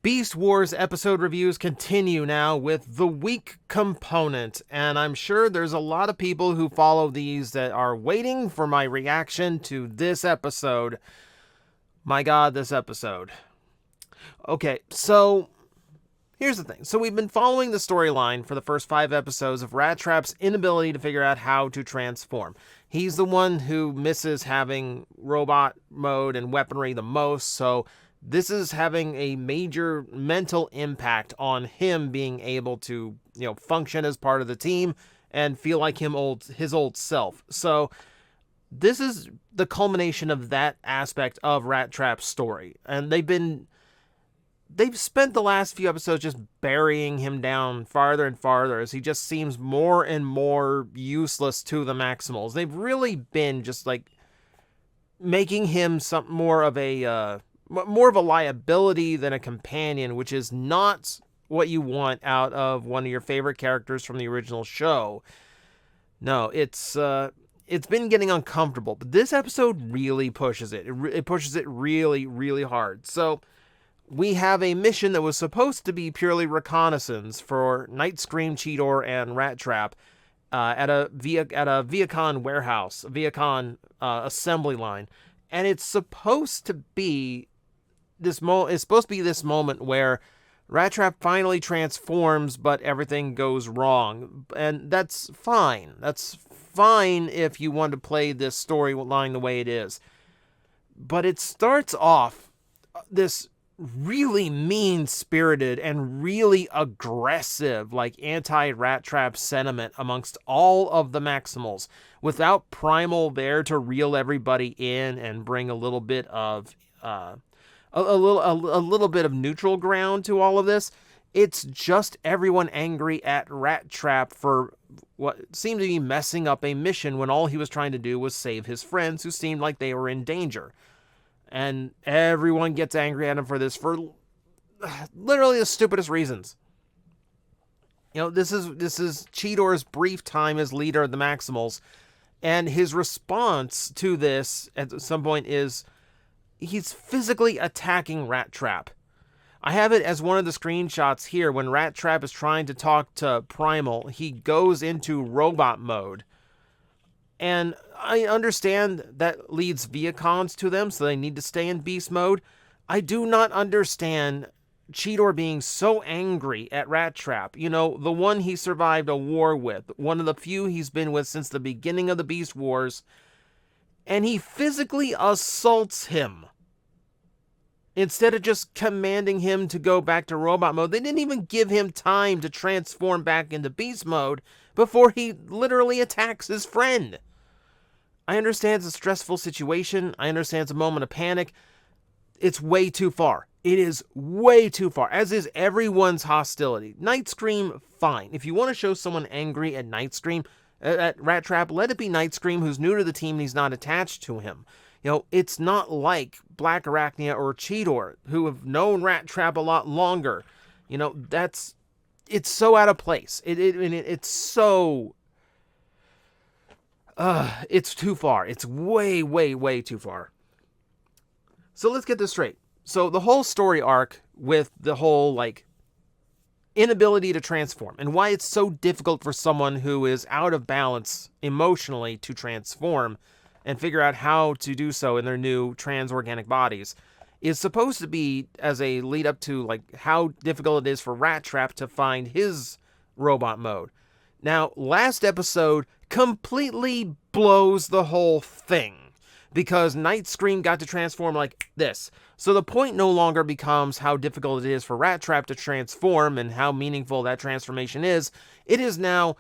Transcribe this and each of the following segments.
Beast Wars episode reviews continue now with the weak component, and I'm sure there's a lot of people who follow these that are waiting for my reaction to this episode. My God, this episode. Okay, so here's the thing. So we've been following the storyline for the first 5 episodes of Rat Trap's inability to figure out how to transform. He's the one who misses having robot mode and weaponry the most, so this is having a major mental impact on him being able to, function as part of the team and feel like his old self. So this is the culmination of that aspect of Rat Trap's story. And they've spent the last few episodes just burying him down farther and farther as he just seems more and more useless to the Maximals. They've really been just like making him more of a liability than a companion, which is not what you want out of one of your favorite characters from the original show. No, it's been getting uncomfortable, but this episode really pushes it. It pushes it really, really hard. So we have a mission that was supposed to be purely reconnaissance for Night Scream, Cheetor, and Rat Trap at a Viacon warehouse, Viacon assembly line, and it's supposed to be this moment where Rat Trap finally transforms, but everything goes wrong. And that's fine. That's fine if you want to play this storyline the way it is. But it starts off this really mean-spirited and really aggressive, like anti-Rat Trap sentiment amongst all of the Maximals, without Primal there to reel everybody in and bring a little bit of a little bit of neutral ground to all of this. It's just everyone angry at Rat Trap for what seemed to be messing up a mission when all he was trying to do was save his friends who seemed like they were in danger. And everyone gets angry at him for this for literally the stupidest reasons. This is Cheetor's brief time as leader of the Maximals, and his response to this at some point is he's physically attacking Rat Trap. I have it as one of the screenshots here. When Rat Trap is trying to talk to Primal, he goes into robot mode. And I understand that leads Viacons to them, so they need to stay in beast mode. I do not understand Cheetor being so angry at Rat Trap. The one he survived a war with, one of the few he's been with since the beginning of the Beast Wars, and he physically assaults him. Instead of just commanding him to go back to robot mode, they didn't even give him time to transform back into beast mode before he literally attacks his friend. I understand it's a stressful situation. I understand it's a moment of panic. It's way too far. It is way too far, as is everyone's hostility. Night Scream, fine. If you want to show someone angry at Night Scream, at Rat Trap, let it be Night Scream, who's new to the team and he's not attached to him. It's not like Black Arachnia or Cheetor, who have known Rat Trap a lot longer. It's so out of place. It's so... it's too far. It's way, way, way too far. So let's get this straight. So the whole story arc with the whole, inability to transform, and why it's so difficult for someone who is out of balance emotionally to transform and figure out how to do so in their new trans-organic bodies, is supposed to be as a lead up to, how difficult it is for Rat Trap to find his robot mode. Now, last episode completely blows the whole thing, because Night Scream got to transform like this. So the point no longer becomes how difficult it is for Rat Trap to transform and how meaningful that transformation is. It is now,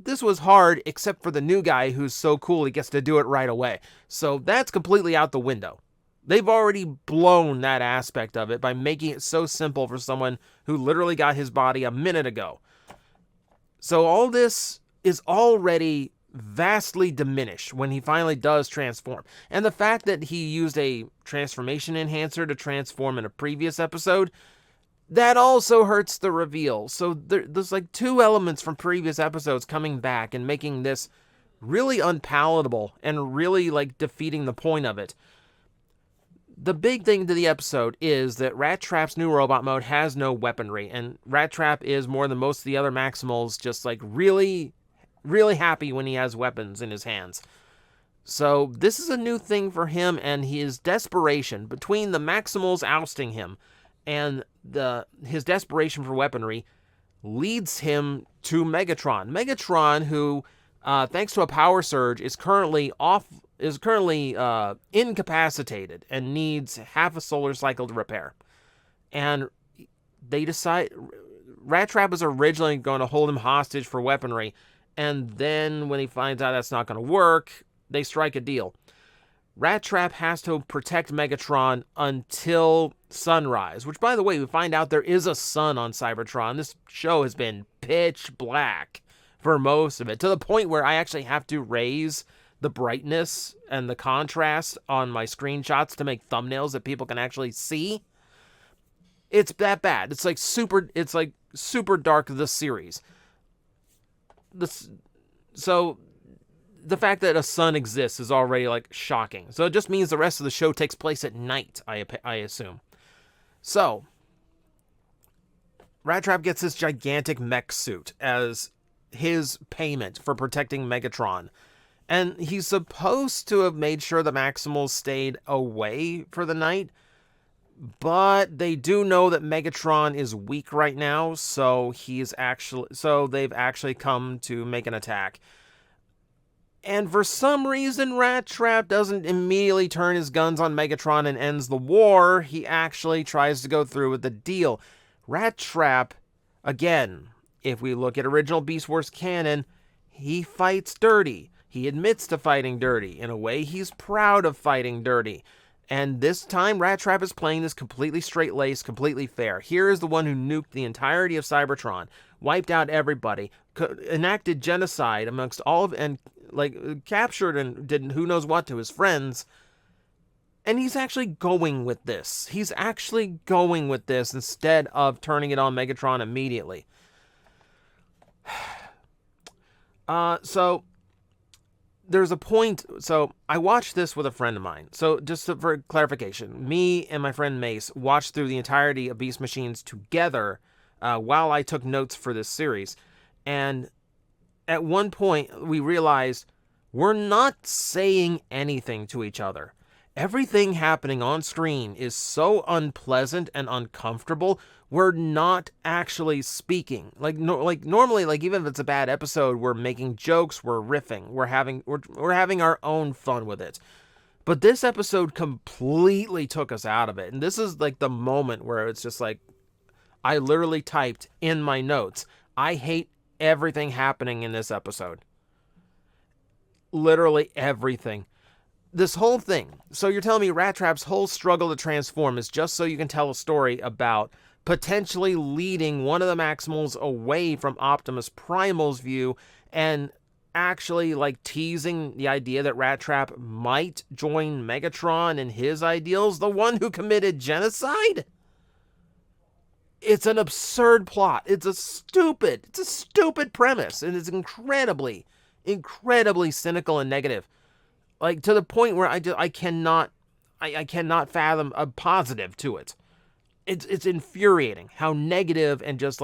this was hard except for the new guy who's so cool he gets to do it right away. So that's completely out the window. They've already blown that aspect of it by making it so simple for someone who literally got his body a minute ago. So all this is already vastly diminished when he finally does transform. And the fact that he used a transformation enhancer to transform in a previous episode, that also hurts the reveal. So there's 2 elements from previous episodes coming back and making this really unpalatable and really defeating the point of it. The big thing to the episode is that Rat Trap's new robot mode has no weaponry, and Rat Trap is more than most of the other Maximals just like really, really happy when he has weapons in his hands. So this is a new thing for him, and his desperation between the Maximals ousting him and his desperation for weaponry leads him to Megatron. Megatron, who, thanks to a power surge, is currently incapacitated and needs half a solar cycle to repair. And they decide Rat Trap was originally going to hold him hostage for weaponry, and then when he finds out that's not going to work, they strike a deal. Rat Trap has to protect Megatron until sunrise, which, by the way, we find out there is a sun on Cybertron. This show has been pitch black for most of it, to the point where I actually have to raise the brightness and the contrast on my screenshots to make thumbnails that people can actually see. It's that bad. It's like super dark, the series. So the fact that a sun exists is already like shocking. So it just means the rest of the show takes place at night, I assume. So Rat Trap gets this gigantic mech suit as his payment for protecting Megatron. And he's supposed to have made sure the Maximals stayed away for the night, but they do know that Megatron is weak right now, so they've actually come to make an attack. And for some reason, Rat Trap doesn't immediately turn his guns on Megatron and ends the war. He actually tries to go through with the deal. Rat Trap, again, if we look at original Beast Wars canon, he fights dirty. He admits to fighting dirty. In a way, he's proud of fighting dirty. And this time, Rat Trap is playing this completely straight-laced, completely fair. Here is the one who nuked the entirety of Cybertron, wiped out everybody, enacted genocide amongst all of, and captured and did who knows what to his friends. And he's actually going with this. He's actually going with this instead of turning it on Megatron immediately. So there's a point. So I watched this with a friend of mine. So just for clarification, me and my friend Mace watched through the entirety of Beast Machines together while I took notes for this series. And at one point, we realized we're not saying anything to each other. Everything happening on screen is so unpleasant and uncomfortable. We're not actually speaking. Normally, even if it's a bad episode, we're making jokes, we're riffing, we're having our own fun with it. But this episode completely took us out of it. And this is like the moment where it's just like, I literally typed in my notes, I hate everything happening in this episode. Literally everything. This whole thing. So you're telling me Rat Trap's whole struggle to transform is just so you can tell a story about potentially leading one of the Maximals away from Optimus Primal's view and actually teasing the idea that Rat Trap might join Megatron and his ideals, the one who committed genocide? It's an absurd plot. It's a stupid premise, and it's incredibly cynical and negative. To the point where I cannot fathom a positive to it. It's infuriating how negative and just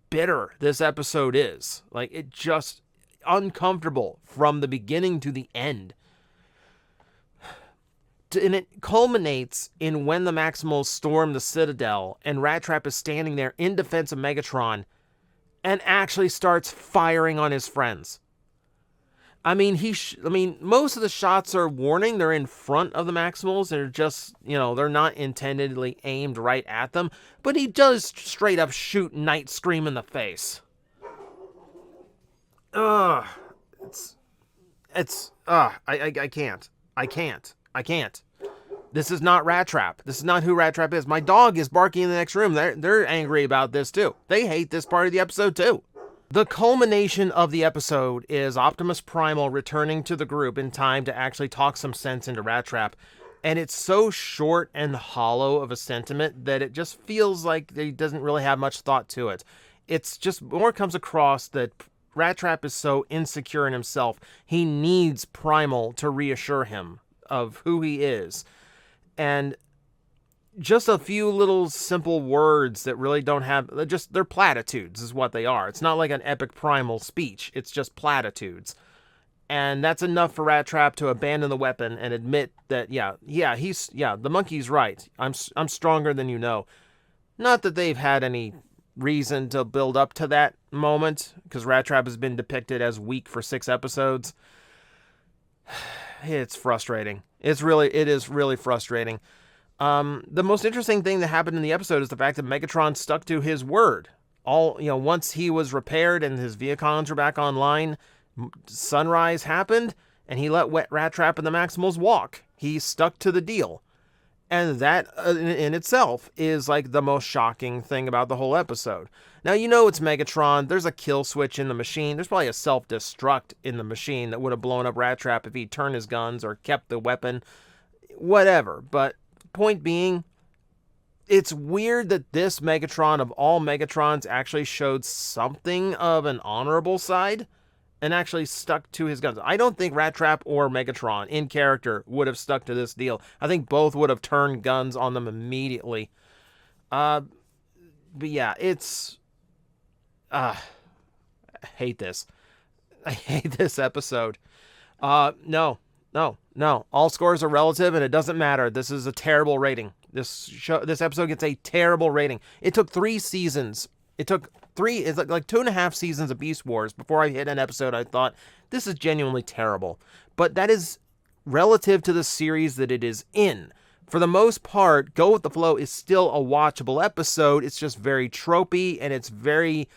bitter this episode is. It just uncomfortable from the beginning to the end. And it culminates in when the Maximals storm the Citadel and Rat Trap is standing there in defense of Megatron and actually starts firing on his friends. I mean, most of the shots are warning. They're in front of the Maximals. They're just, they're not intendedly aimed right at them. But he does straight up shoot Night Scream in the face. I can't. This is not Rat Trap. This is not who Rat Trap is. My dog is barking in the next room. They're angry about this too. They hate this part of the episode too. The culmination of the episode is Optimus Primal returning to the group in time to actually talk some sense into Rat Trap. And it's so short and hollow of a sentiment that it just feels like he doesn't really have much thought to it. It's just more comes across that Rat Trap is so insecure in himself, he needs Primal to reassure him of who he is. And just a few little simple words that really don't have, they're platitudes is what they are. It's not like an epic primal speech. It's just platitudes. And that's enough for Rat Trap to abandon the weapon and admit that, the monkey's right. I'm stronger than you know. Not that they've had any reason to build up to that moment, because Rat Trap has been depicted as weak for 6 episodes. It's frustrating. It is really frustrating. The most interesting thing that happened in the episode is the fact that Megatron stuck to his word. Once he was repaired and his Viacons were back online, sunrise happened, and he let Rat Trap and the Maximals walk. He stuck to the deal. And that in itself is like the most shocking thing about the whole episode. Now, it's Megatron. There's a kill switch in the machine. There's probably a self-destruct in the machine that would have blown up Rat Trap if he turned his guns or kept the weapon. Whatever. But point being, it's weird that this Megatron of all Megatrons actually showed something of an honorable side and actually stuck to his guns. I don't think Rat Trap or Megatron in character would have stuck to this deal. I think both would have turned guns on them immediately. But yeah, it's... I hate this. I hate this episode. No. All scores are relative, and it doesn't matter. This is a terrible rating. This episode gets a terrible rating. It took 3 seasons. It's like 2.5 seasons of Beast Wars before I hit an episode I thought, this is genuinely terrible. But that is relative to the series that it is in. For the most part, Go With The Flow is still a watchable episode. It's just very tropey, and it's very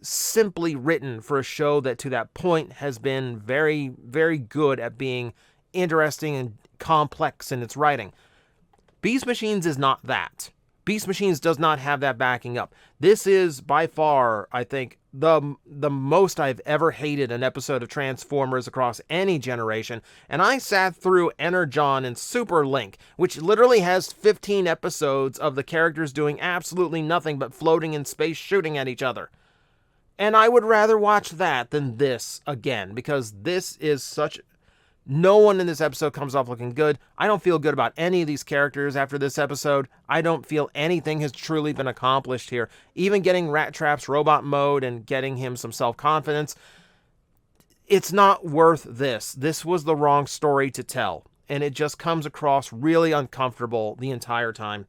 simply written for a show that to that point has been very, very good at being interesting and complex in its writing. Beast Machines is not that. Beast Machines does not have that backing up. This is by far, I think, the most I've ever hated an episode of Transformers across any generation. And I sat through Energon and Super Link, which literally has 15 episodes of the characters doing absolutely nothing but floating in space shooting at each other. And I would rather watch that than this again, because this is such... No one in this episode comes off looking good. I don't feel good about any of these characters after this episode. I don't feel anything has truly been accomplished here. Even getting Rat Trap's robot mode and getting him some self-confidence, it's not worth this. This was the wrong story to tell, and it just comes across really uncomfortable the entire time.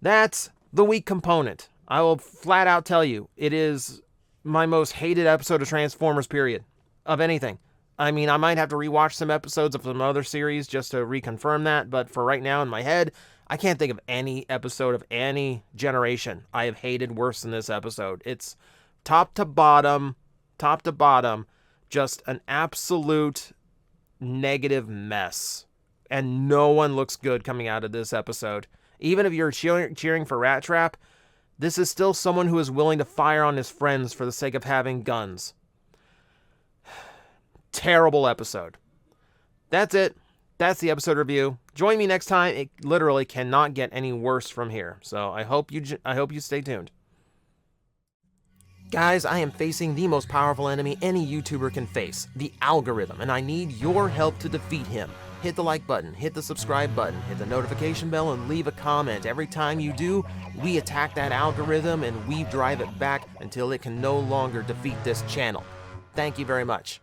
That's the weak component. I will flat out tell you, it is my most hated episode of Transformers, period, of anything. I mean, I might have to rewatch some episodes of some other series just to reconfirm that, but for right now in my head, I can't think of any episode of any generation I have hated worse than this episode. It's top to bottom, just an absolute negative mess. And no one looks good coming out of this episode. Even if you're cheering for Rat Trap, this is still someone who is willing to fire on his friends for the sake of having guns. Terrible episode. That's it. That's the episode review. Join me next time. It literally cannot get any worse from here. So I hope you stay tuned. Guys, I am facing the most powerful enemy any YouTuber can face, the algorithm, and I need your help to defeat him. Hit the like button, hit the subscribe button, hit the notification bell, and leave a comment. Every time you do, we attack that algorithm and we drive it back until it can no longer defeat this channel. Thank you very much.